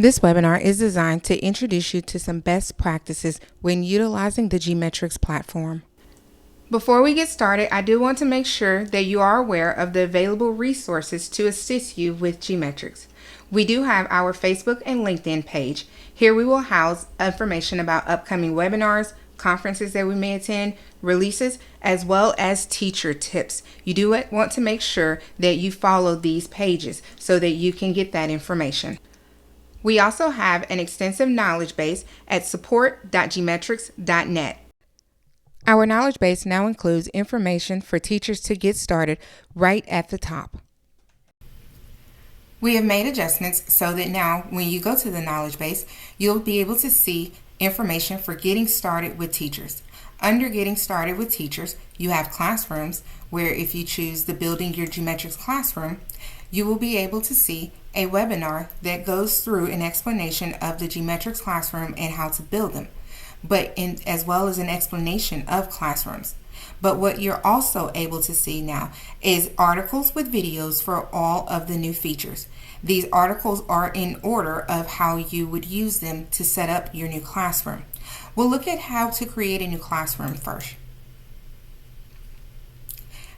This webinar is designed to introduce you to some best practices when utilizing the GMetrix platform. Before we get started, I do want to make sure that you are aware of the available resources to assist you with GMetrix. We do have our Facebook and LinkedIn page. Here we will house information about upcoming webinars, conferences that we may attend, releases, as well as teacher tips. You do want to make sure that you follow these pages so that you can get that information. We also have an extensive knowledge base at support.gmetrix.net. Our knowledge base now includes information for teachers to get started right at the top. We have made adjustments so that now when you go to the knowledge base, you'll be able to see information for getting started with teachers. Under getting started with teachers, you have classrooms where if you choose the Building Your GMetrix Classroom, you will be able to see a webinar that goes through an explanation of the GMetrix Classroom and how to build them, as well as an explanation of classrooms. But what you're also able to see now is articles with videos for all of the new features. These articles are in order of how you would use them to set up your new classroom. We'll look at how to create a new classroom first.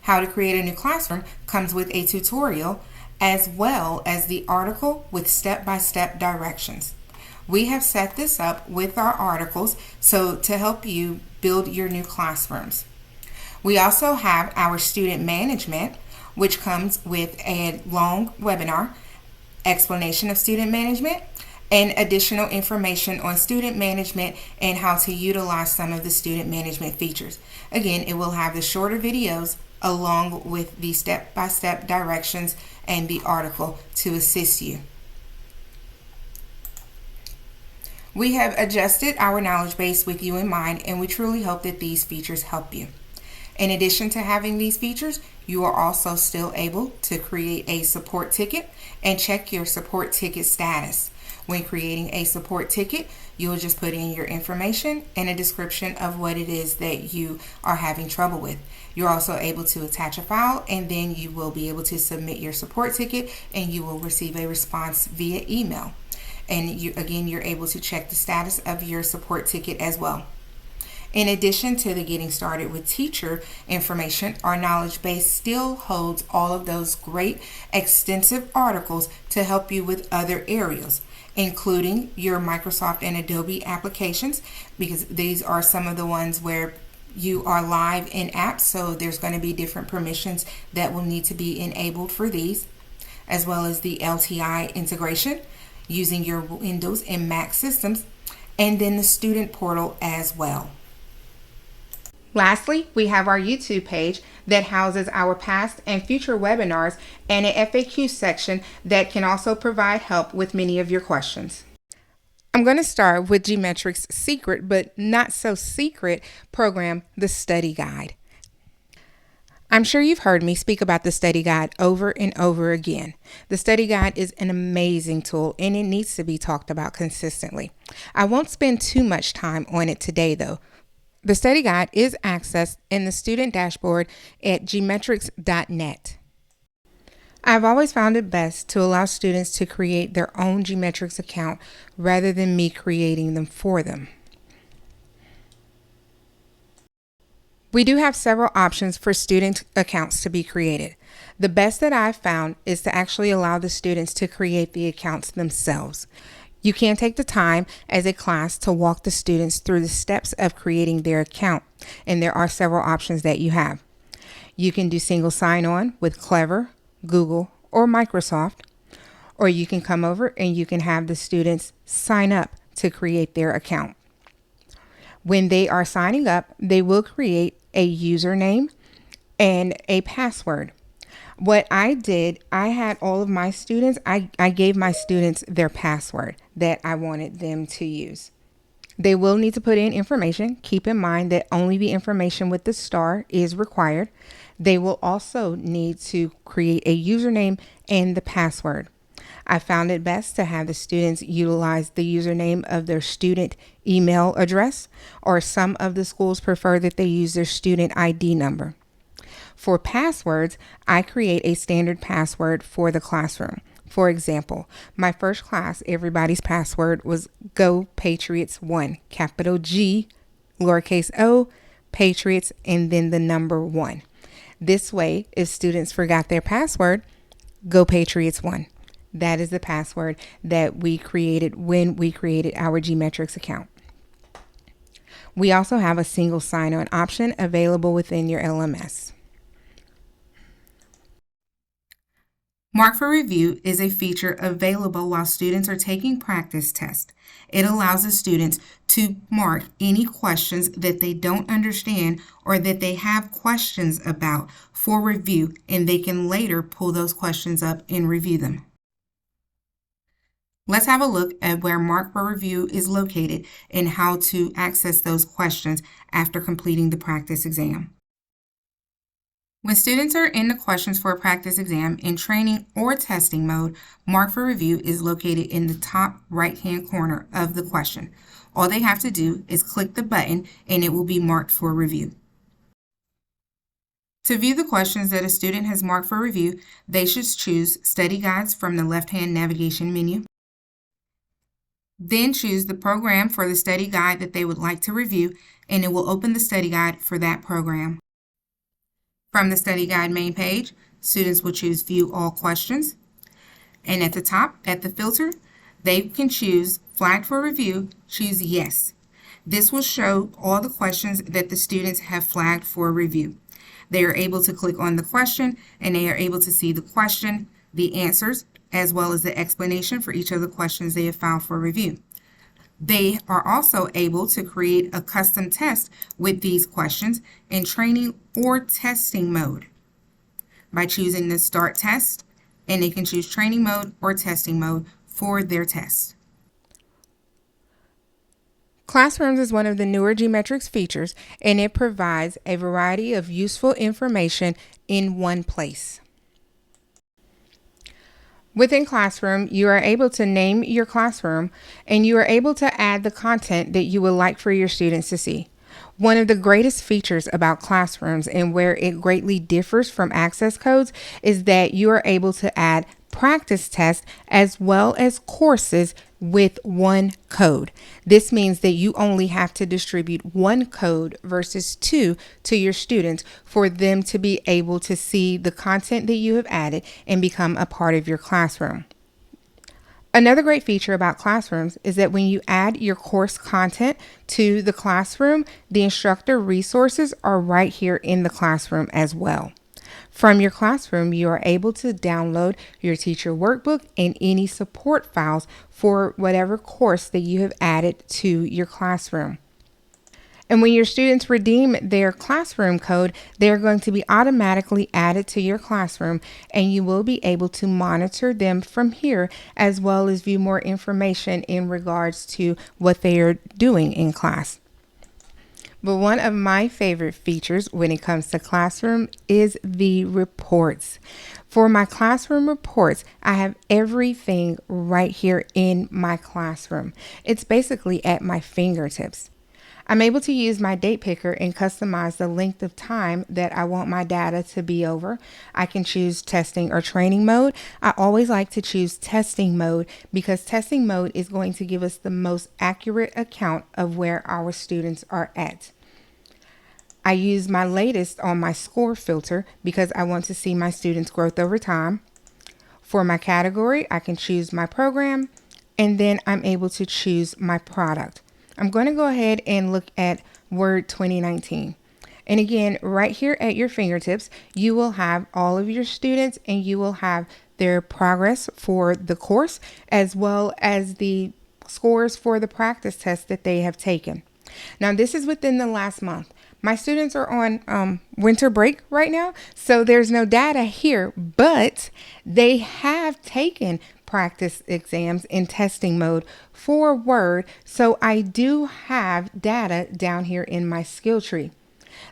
How to create a new classroom comes with a tutorial as well as the article with step-by-step directions. We have set this up with our articles to help you build your new classrooms. We also have our student management, which comes with a long webinar, explanation of student management, and additional information on student management and how to utilize some of the student management features. Again, it will have the shorter videos along with the step-by-step directions and the article to assist you. We have adjusted our knowledge base with you in mind, and we truly hope that these features help you. In addition to having these features, you are also still able to create a support ticket and check your support ticket status. When creating a support ticket, you will just put in your information and a description of what it is that you are having trouble with. You're also able to attach a file, and then you will be able to submit your support ticket and you will receive a response via email. And you're able to check the status of your support ticket as well. In addition to the getting started with teacher information, our knowledge base still holds all of those great extensive articles to help you with other areas, including your Microsoft and Adobe applications, because these are some of the ones where you are live in apps, so there's going to be different permissions that will need to be enabled for these, as well as the LTI integration using your Windows and Mac systems, and then the student portal as well. Lastly, we have our YouTube page that houses our past and future webinars and an FAQ section that can also provide help with many of your questions. I'm going to start with GMetrix's secret but not so secret program, the Study Guide. I'm sure you've heard me speak about the Study Guide over and over again. The Study Guide is an amazing tool and it needs to be talked about consistently. I won't spend too much time on it today though. The Study Guide is accessed in the student dashboard at GMetrix.net. I've always found it best to allow students to create their own GMetrix account rather than me creating them for them. We do have several options for student accounts to be created. The best that I've found is to actually allow the students to create the accounts themselves. You can take the time as a class to walk the students through the steps of creating their account, and there are several options that you have. You can do single sign-on with Clever, Google, or Microsoft, or you can come over and you can have the students sign up to create their account. When they are signing up, they will create a username and a password. What I did, I had all of my students, I gave my students their password that I wanted them to use. They will need to put in information. Keep in mind that only the information with the star is required. They will also need to create a username and the password. I found it best to have the students utilize the username of their student email address, or some of the schools prefer that they use their student ID number. For passwords, I create a standard password for the classroom. For example, my first class, everybody's password was Go Patriots 1, capital G, lowercase o, Patriots, and then the number 1. This way, if students forgot their password, Go Patriots 1. That is the password that we created when we created our GMetrix account. We also have a single sign-on option available within your LMS. Mark for Review is a feature available while students are taking practice tests. It allows the students to mark any questions that they don't understand or that they have questions about for review, and they can later pull those questions up and review them. Let's have a look at where Mark for Review is located and how to access those questions after completing the practice exam. When students are in the questions for a practice exam in training or testing mode, Mark for Review is located in the top right-hand corner of the question. All they have to do is click the button and it will be marked for review. To view the questions that a student has marked for review, they should choose Study Guides from the left-hand navigation menu. Then choose the program for the study guide that they would like to review, and it will open the study guide for that program. From the study guide main page, students will choose View All Questions. And at the top, at the filter, they can choose Flagged for Review, choose Yes. This will show all the questions that the students have flagged for review. They are able to click on the question, and they are able to see the question, the answers, as well as the explanation for each of the questions they have filed for review. They are also able to create a custom test with these questions in training or testing mode by choosing the Start Test, and they can choose training mode or testing mode for their test. Classrooms is one of the newer GMetrix features, and it provides a variety of useful information in one place. Within Classroom, you are able to name your classroom, and you are able to add the content that you would like for your students to see. One of the greatest features about Classrooms, and where it greatly differs from access codes, is that you are able to add practice tests as well as courses with one code. This means that you only have to distribute one code versus two to your students for them to be able to see the content that you have added and become a part of your classroom. Another great feature about Classrooms is that when you add your course content to the classroom, the instructor resources are right here in the classroom as well. From your classroom, you are able to download your teacher workbook and any support files for whatever course that you have added to your classroom. And when your students redeem their classroom code, they're going to be automatically added to your classroom, and you will be able to monitor them from here, as well as view more information in regards to what they are doing in class. But one of my favorite features when it comes to Classroom is the reports. For my classroom reports, I have everything right here in my classroom. It's basically at my fingertips. I'm able to use my date picker and customize the length of time that I want my data to be over. I can choose testing or training mode. I always like to choose testing mode because testing mode is going to give us the most accurate account of where our students are at. I use my latest on my score filter because I want to see my students' growth over time. For my category, I can choose my program, and then I'm able to choose my product. I'm going to go ahead and look at Word 2019. And again, right here at your fingertips, you will have all of your students, and you will have their progress for the course, as well as the scores for the practice test that they have taken. Now, this is within the last month. My students are on winter break right now, so there's no data here, but they have taken practice exams in testing mode for Word, so I do have data down here in my skill tree.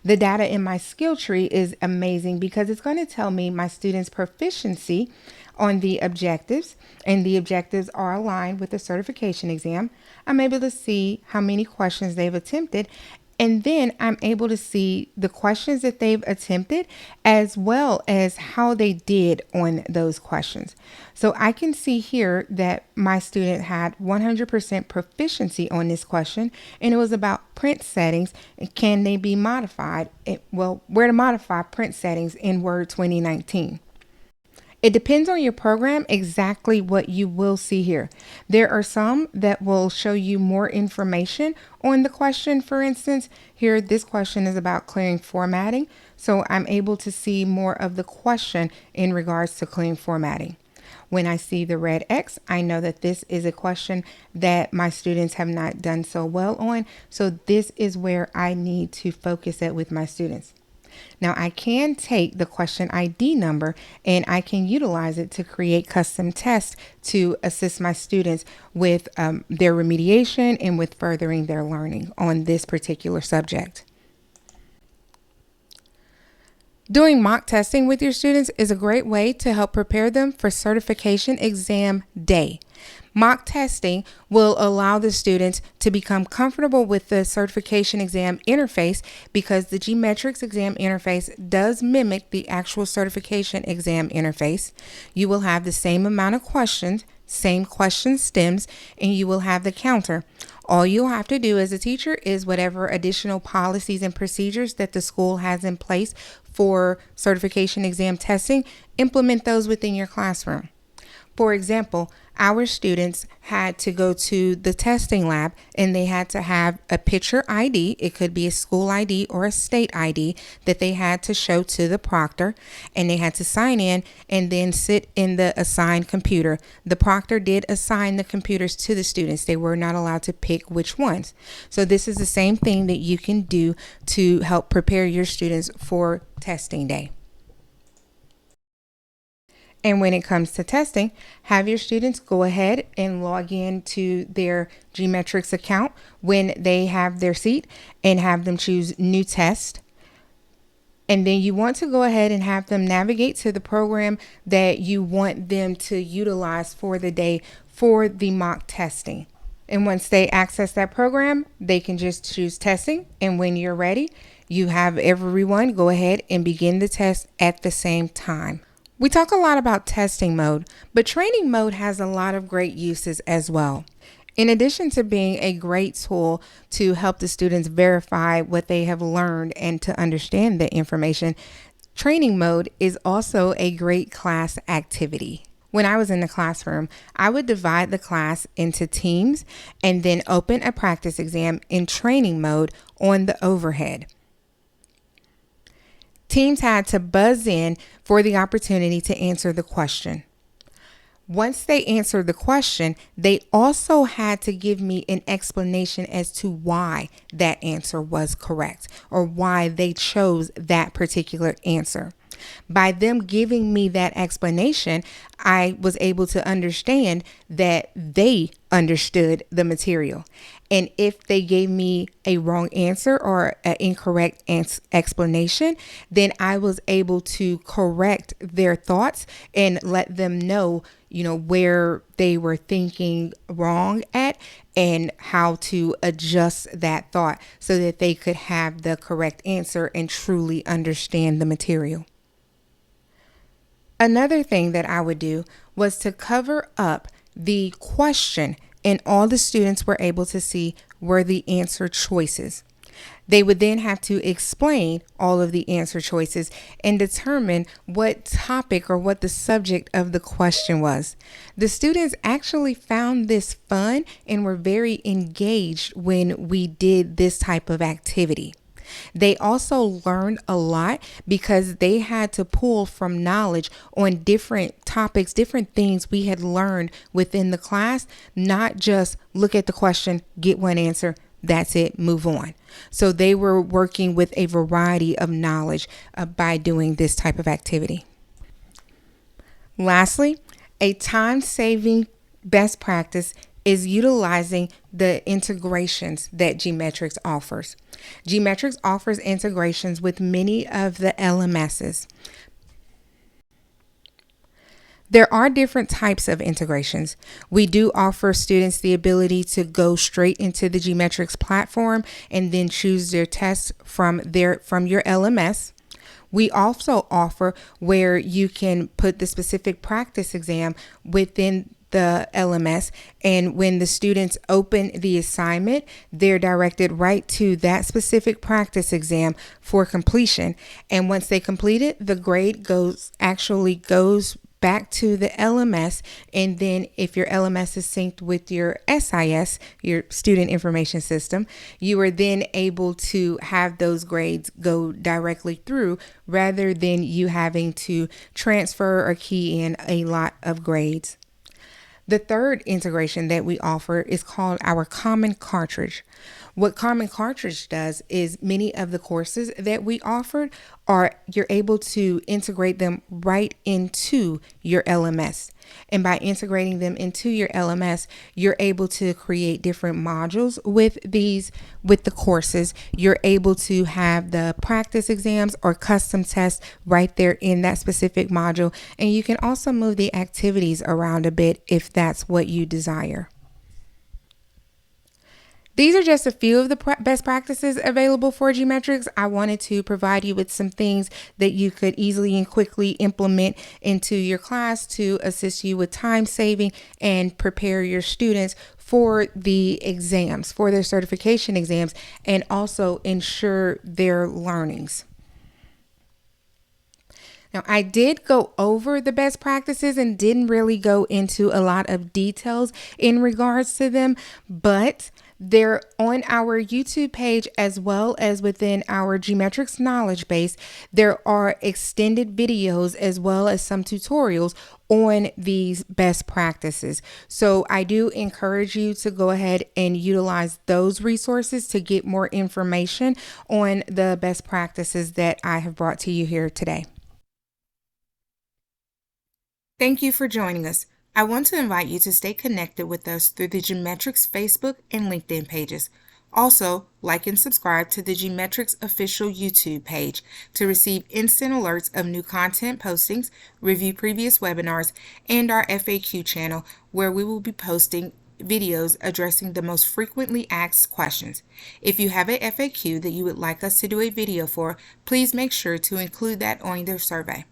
The data in my skill tree is amazing because it's going to tell me my students' proficiency on the objectives, and the objectives are aligned with the certification exam. I'm able to see how many questions they've attempted, And then I'm able to see the questions that they've attempted as well as how they did on those questions. So I can see here that my student had 100% proficiency on this question, and it was about print settings and can they be modified? Where to modify print settings in Word 2019. It depends on your program exactly what you will see here. There are some that will show you more information on the question. For instance, here this question is about clearing formatting. So I'm able to see more of the question in regards to clearing formatting. When I see the red X, I know that this is a question that my students have not done so well on. So this is where I need to focus it with my students. Now I can take the question ID number and I can utilize it to create custom tests to assist my students with their remediation and with furthering their learning on this particular subject. Doing mock testing with your students is a great way to help prepare them for certification exam day. Mock testing will allow the students to become comfortable with the certification exam interface because the GMetrix exam interface does mimic the actual certification exam interface. You will have the same amount of questions, same question stems, and you will have the counter. All you'll have to do as a teacher is whatever additional policies and procedures that the school has in place for certification exam testing, implement those within your classroom. For example, our students had to go to the testing lab and they had to have a picture ID. It could be a school ID or a state ID that they had to show to the proctor, and they had to sign in and then sit in the assigned computer. The proctor did assign the computers to the students. They were not allowed to pick which ones. So this is the same thing that you can do to help prepare your students for testing day. And when it comes to testing, have your students go ahead and log in to their GMetrix account when they have their seat and have them choose new test. And then you want to go ahead and have them navigate to the program that you want them to utilize for the day for the mock testing. And once they access that program, they can just choose testing. And when you're ready, you have everyone go ahead and begin the test at the same time. We talk a lot about testing mode, but training mode has a lot of great uses as well. In addition to being a great tool to help the students verify what they have learned and to understand the information, training mode is also a great class activity. When I was in the classroom, I would divide the class into teams and then open a practice exam in training mode on the overhead. Teams had to buzz in for the opportunity to answer the question. Once they answered the question, they also had to give me an explanation as to why that answer was correct or why they chose that particular answer. By them giving me that explanation, I was able to understand that they understood the material. And if they gave me a wrong answer or an incorrect explanation, then I was able to correct their thoughts and let them know, where they were thinking wrong at and how to adjust that thought so that they could have the correct answer and truly understand the material. Another thing that I would do was to cover up the question, and all the students were able to see were the answer choices. They would then have to explain all of the answer choices and determine what topic or what the subject of the question was. The students actually found this fun and were very engaged when we did this type of activity. They also learned a lot because they had to pull from knowledge on different topics, different things we had learned within the class, not just look at the question, get one answer, that's it, move on. So they were working with a variety of knowledge by doing this type of activity. Lastly, a time-saving best practice is utilizing the integrations that GMetrix offers. GMetrix offers integrations with many of the LMSs. There are different types of integrations. We do offer students the ability to go straight into the GMetrix platform and then choose their tests from your LMS. We also offer where you can put the specific practice exam within the LMS, and when the students open the assignment, they're directed right to that specific practice exam for completion. And once they complete it, the grade goes back to the LMS, and then if your LMS is synced with your SIS, your student information system, you are then able to have those grades go directly through rather than you having to transfer or key in a lot of grades. The third integration that we offer is called our Common Cartridge. What Common Cartridge does is many of the courses that we offered you're able to integrate them right into your LMS. And by integrating them into your LMS, you're able to create different modules with the courses. You're able to have the practice exams or custom tests right there in that specific module. And you can also move the activities around a bit if that's what you desire. These are just a few of the best practices available for GMetrix. I wanted to provide you with some things that you could easily and quickly implement into your class to assist you with time saving and prepare your students for the exams, for their certification exams, and also ensure their learnings. Now, I did go over the best practices and didn't really go into a lot of details in regards to them, but they're on our YouTube page as well as within our GMetrix knowledge base. There are extended videos as well as some tutorials on these best practices. So I do encourage you to go ahead and utilize those resources to get more information on the best practices that I have brought to you here today. Thank you for joining us. I want to invite you to stay connected with us through the GMetrix Facebook and LinkedIn pages. Also, like and subscribe to the GMetrix official YouTube page to receive instant alerts of new content postings, review previous webinars, and our FAQ channel where we will be posting videos addressing the most frequently asked questions. If you have a FAQ that you would like us to do a video for, please make sure to include that on their survey.